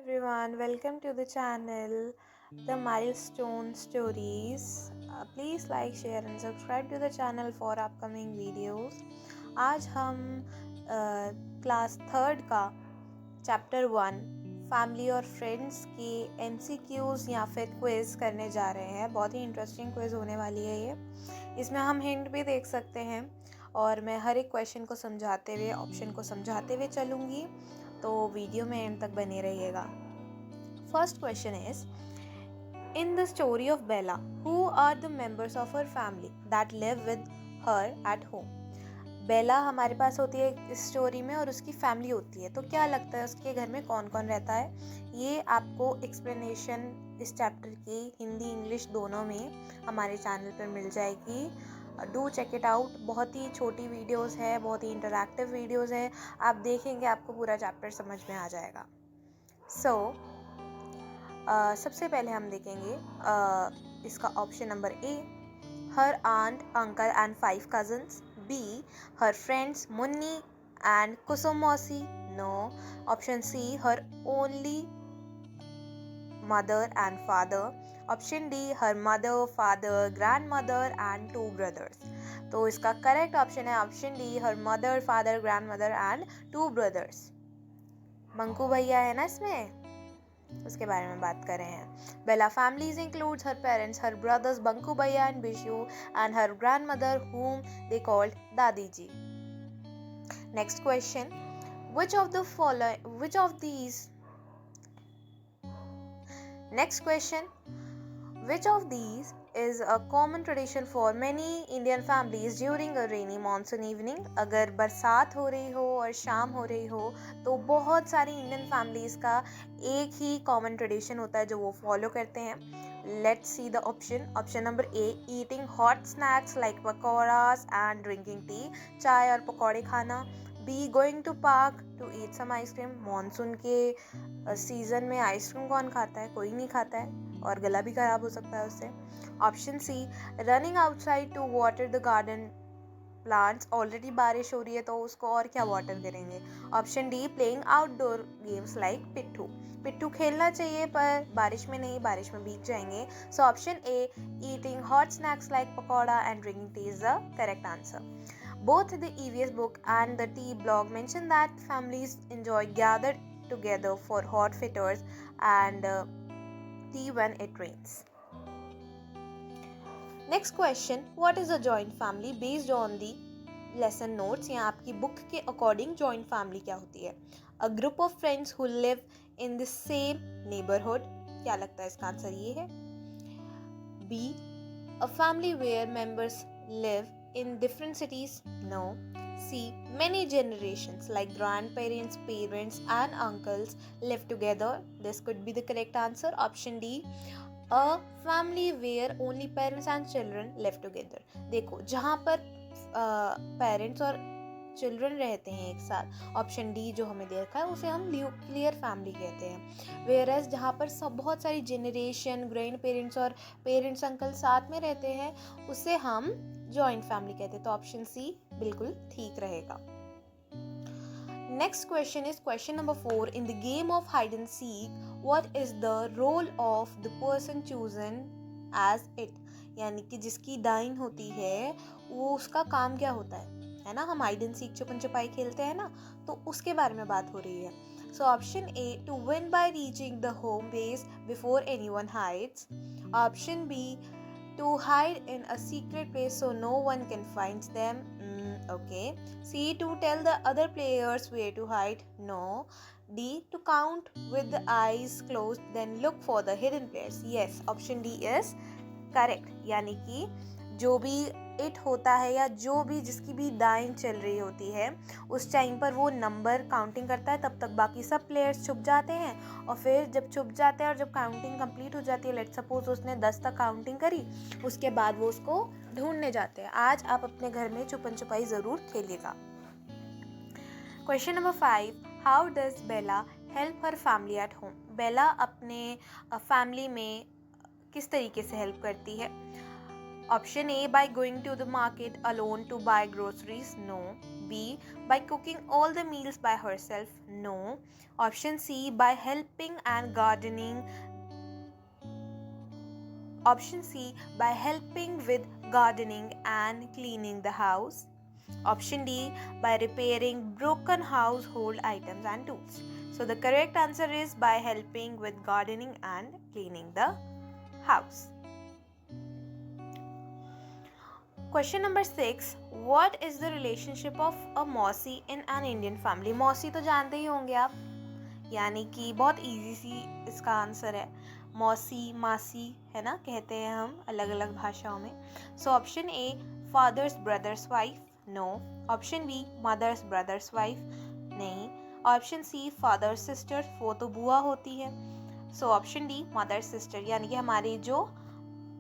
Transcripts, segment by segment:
everyone, welcome to the channel The Milestone Stories. Please like, share and subscribe to the channel for upcoming videos. आज हम class third का chapter 1 family और friends के MCQs या फिर quiz करने जा रहे हैं। बहुत ही इंटरेस्टिंग क्विज होने वाली है ये। इसमें हम हिंट भी देख सकते हैं और मैं हर एक क्वेश्चन को समझाते हुए, ऑप्शन को समझाते हुए चलूँगी, तो वीडियो में एंड तक बने रहिएगा। First question is, in the story of Bella, who are the members of her family that live with her at home. Bella हमारे पास होती है इस स्टोरी में और उसकी फैमिली होती है, तो क्या लगता है उसके घर में कौन कौन रहता है? ये आपको एक्सप्लेनेशन इस चैप्टर की हिंदी इंग्लिश दोनों में हमारे चैनल पर मिल जाएगी। Do check it out. बहुत ही छोटी वीडियोस है, बहुत ही इंटरैक्टिव वीडियोस है। आप देखेंगे आपको पूरा चैप्टर समझ में आ जाएगा। सबसे पहले हम देखेंगे इसका option number A, her aunt uncle and 5 cousins. B, her friends Munni and Kusum Mausi. No. Option C, her only mother and father. Option D, her mother, father, grandmother and 2 brothers. तो इसका correct option है option D, her mother, father, grandmother and 2 brothers. Manku भैया है ना इसमें, उसके बारे में बात कर रहे हैं। बेला families includes her parents, her brothers Banku Bhaiya and Bishu, and her grandmother whom they called Dadi Ji. Next question, which of these is a common tradition for many Indian families during a rainy monsoon evening? अगर बरसात हो रही हो और शाम हो रही हो तो बहुत सारी इंडियन फैमिलीज का एक ही कॉमन ट्रेडिशन होता है जो वो फॉलो करते हैं। Let's see the option. Option number A, eating hot snacks like pakodas and drinking tea, चाय और पकौड़े खाना। B, going to park to eat some ice cream. Monsoon के सीजन में आइसक्रीम कौन खाता है? कोई नहीं खाता है और गला भी खराब हो सकता है उससे। Option C, running outside to water the garden plants. Already बारिश हो रही है तो उसको और क्या वाटर करेंगे। Option D, playing outdoor games like पिट्ठू। पिट्ठू खेलना चाहिए पर बारिश में नहीं, बारिश में भीग जाएंगे। सो option A, eating hot snacks like pakora and drinking T is the correct answer. Both the EVS book and the tea blog mention that families enjoy gathered together for hot fritters and tea when it rains. Next question, what is a joint family based on the lesson notes या आपकी book के according joint family क्या होती है? A group of friends who live in the same neighborhood. क्या लगता है इसका आंसर ये है? B, a family where members live in different cities. No. C, many generations like grandparents, parents and uncles live together. This could be the correct answer. Option D, a family where only parents and children live together. देखो जहाँ पर parents और children रहते हैं एक साथ, option D जो हमें दे रखा है उसे हम न्यूक्लियर फैमिली कहते हैं। वेयरएज जहाँ पर सब बहुत सारी जेनरेशन, ग्रैंड पेरेंट्स और पेरेंट्स अंकल साथ में रहते हैं उसे हम जॉइंट फैमिली कहते हैं। तो ऑप्शन सी बिल्कुल ठीक रहेगा। Next question is question number 4, in the game of hide and seek what is the role of the person chosen as it. यानी कि जिसकी डाइन होती है वो उसका काम क्या होता है ना? हम हाइड एंड सीक छुपन छुपाई खेलते हैं ना, तो उसके बारे में बात हो रही है। So option A, to win by reaching the home base before anyone hides. Option B, to hide in a secret place so no one can find them. Okay. C, to tell the other players where to hide. No. D, to count with the eyes closed then look for the hidden players. Yes, option D is correct. यानी कि जो भी it होता है या जो भी जिसकी भी दाइन चल रही होती है उस टाइम पर वो नंबर काउंटिंग करता है, तब तक बाकी सब प्लेयर्स छुप जाते हैं और फिर जब छुप जाते हैं और जब काउंटिंग कंप्लीट हो जाती है, लेट सपोज उसने 10 तक काउंटिंग करी, उसके बाद वो उसको ढूंढने जाते हैं। आज आप अपने घर में छुपन छुपाई ज़रूर खेलिएगा। Question number 5, how does Bella help her family at home. Bella अपने फैमिली में किस तरीके से हेल्प करती है? Option A, by going to the market alone to buy groceries. No. B, by cooking all the meals by herself. No. Option C, by helping and gardening. Option C, by helping with gardening and cleaning the house. Option D, by repairing broken household items and tools. So the correct answer is by helping with gardening and cleaning the house. Question number 6. What is the relationship of a मौसी in an Indian family? मौसी तो जानते ही होंगे आप, यानी कि बहुत easy सी इसका आंसर है, मौसी मासी है ना, कहते हैं हम अलग अलग भाषाओं में. So option A, father's brother's wife. No. Option B, mother's brother's wife. नहीं. ऑप्शन सी, फादर सिस्टर, वो तो बुआ होती है. So option D, mother sister, यानी कि हमारी जो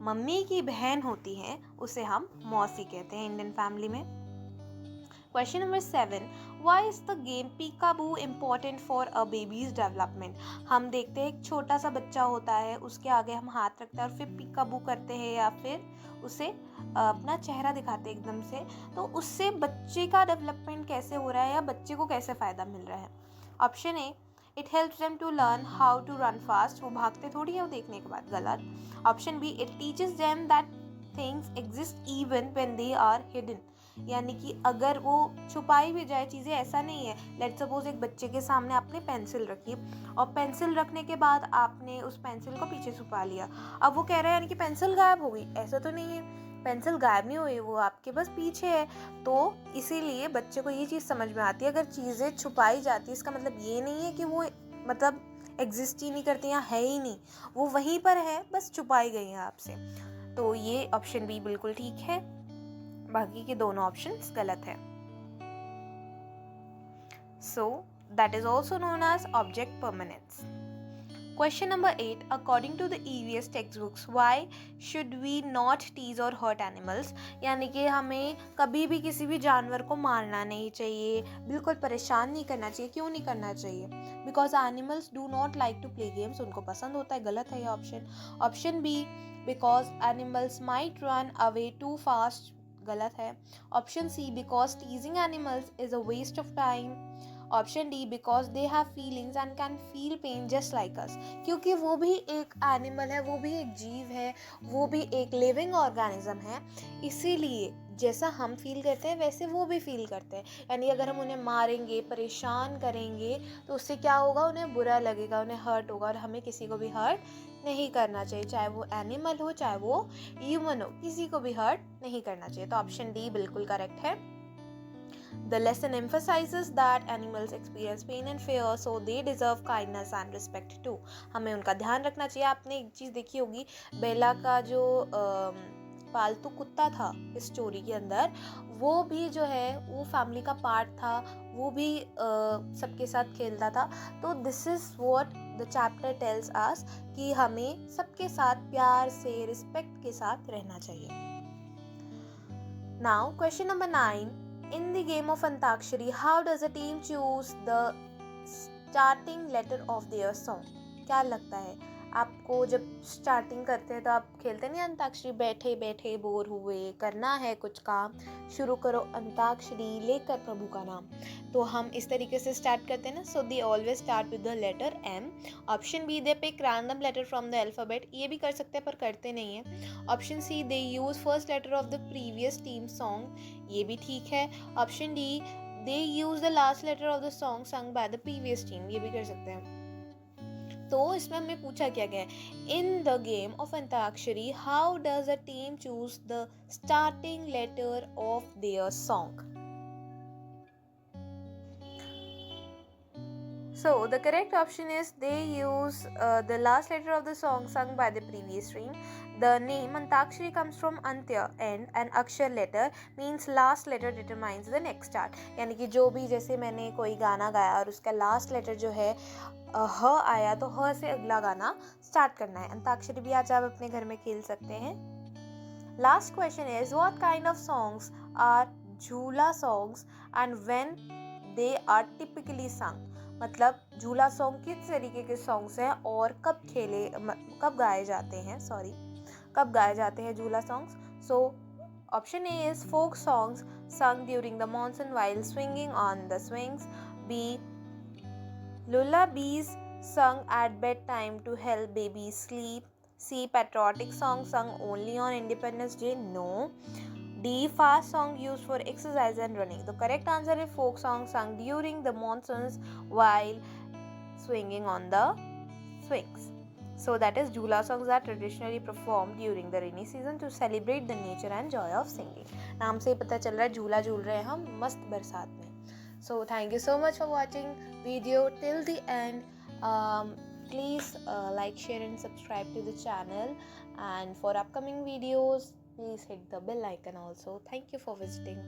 मम्मी की बहन होती है उसे हम मौसी कहते हैं इंडियन फैमिली में. Question number 7. Why is the game peekaboo important for a baby's development? हम देखते हैं एक छोटा सा बच्चा होता है, उसके आगे हम हाथ रखते हैं और फिर पीकाबू करते हैं या फिर उसे अपना चेहरा दिखाते हैं एकदम से, तो उससे बच्चे का डेवलपमेंट कैसे हो रहा है या बच्चे को कैसे फ़ायदा मिल रहा है. Option A, it helps them to learn how to run fast. वो भागते थोड़ी है वो देखने के बाद, गलत. Option B, it teaches them that things exist even when they are hidden, यानी कि अगर वो छुपाई भी जाए चीज़ें, ऐसा नहीं है. लेट्स सपोज एक बच्चे के सामने आपने पेंसिल रखी और पेंसिल रखने के बाद आपने उस पेंसिल को पीछे छुपा लिया, अब वो कह रहा है यानी कि पेंसिल गायब हो गई, ऐसा तो नहीं है. पेंसिल गायब नहीं हुई, वो आपके बस पीछे है. तो इसीलिए बच्चे को ये चीज़ समझ में आती है, अगर चीज़ें छुपाई जाती है इसका मतलब ये नहीं है कि वो मतलब एग्जिस्ट ही नहीं करती या है ही नहीं, वो वहीं पर है, बस छुपाई गई है आपसे. तो ये ऑप्शन बी बिल्कुल ठीक है, बाकी के दोनों ऑप्शंस गलत है. So that is also known as object permanence. Question number 8. According to the EVS textbooks, why should we not tease or hurt animals? यानी कि हमें कभी भी किसी भी जानवर को मारना नहीं चाहिए, बिल्कुल परेशान नहीं करना चाहिए. क्यों नहीं करना चाहिए? Because animals do not like to play games. उनको पसंद होता है, गलत है ये option. Option B, because animals might run away too fast, गलत है. Option C, because teasing animals is a waste of time. Option D, because they have feelings and can feel pain just like us, क्योंकि वो भी एक animal है, वो भी एक जीव है, वो भी एक लिविंग ऑर्गेनिज्म है, इसीलिए जैसा हम फील करते हैं वैसे वो भी फील करते हैं. यानी अगर हम उन्हें मारेंगे, परेशान करेंगे तो उससे क्या होगा, उन्हें बुरा लगेगा, उन्हें हर्ट होगा, और हमें किसी को भी हर्ट नहीं करना चाहिए, चाहे वो एनिमल हो चाहे वो ह्यूमन हो, किसी को भी हर्ट नहीं करना चाहिए. तो ऑप्शन डी बिल्कुल करेक्ट है. The lesson emphasizes that animals experience pain and fear, so they deserve kindness and respect too. हमें उनका ध्यान रखना चाहिए. आपने एक चीज़ देखी होगी, बेला का जो पालतू कुत्ता था इस स्टोरी के अंदर, वो भी जो है वो फैमिली का पार्ट था, वो भी सबके साथ खेलता था. तो this is what the chapter tells us कि हमें सबके साथ प्यार से, रिस्पेक्ट के साथ रहना चाहिए. Now question number 9. In the game of Antakshari, how does a team choose the starting letter of their song? क्या लगता है आपको, जब स्टार्टिंग करते हैं तो आप खेलते नहीं अंताक्षरी, बैठे बैठे बोर हुए, करना है कुछ काम, शुरू करो अंताक्षरी लेकर प्रभु का नाम, तो हम इस तरीके से स्टार्ट करते हैं ना. So they always start with the letter M. Option B, they pick random letter from the alphabet, ये भी कर सकते हैं पर करते नहीं हैं. Option C, they use first letter of the previous team song, ये भी ठीक है. Option D, they use the last letter of the song sung by the previous team, ये भी कर सकते हैं. तो इसमें हमें पूछा क्या गया है, in the game of Antakshari how does a team choose the starting letter of their song. So the correct option is they use the last letter of the song sung by the previous stream. The name Antakshari comes from Antya and an akshar letter means last letter determines the next start. यानी कि जो भी, जैसे मैंने कोई गाना गाया और उसका लास्ट लेटर जो है ह आया, तो ह से अगला गाना स्टार्ट करना है. अंताक्षरी भी आज आप अपने घर में खेल सकते हैं. Last question is what kind of songs are jhula songs and when they are typically sung. मतलब झूला सॉन्ग किस तरीके के सॉन्ग्स हैं और कब गाए जाते हैं झूला songs. So option A is folk songs sung during the monsoon while swinging on the swings. B, lullabies sung at bedtime to help babies sleep. C, patriotic songs sung only on Independence Day. No. D, fast song used for exercise and running. The correct answer is folk songs sung during the monsoons while swinging on the swings. So that is Jhula songs are traditionally performed during the rainy season to celebrate the nature and joy of singing. नाम से ही पता चल रहा है झूला झूल रहे हैं हम मस्त बरसात में. So thank you so much for watching video till the end. Please like, share and subscribe to the channel, and for upcoming videos please hit the bell icon also. Thank you for visiting.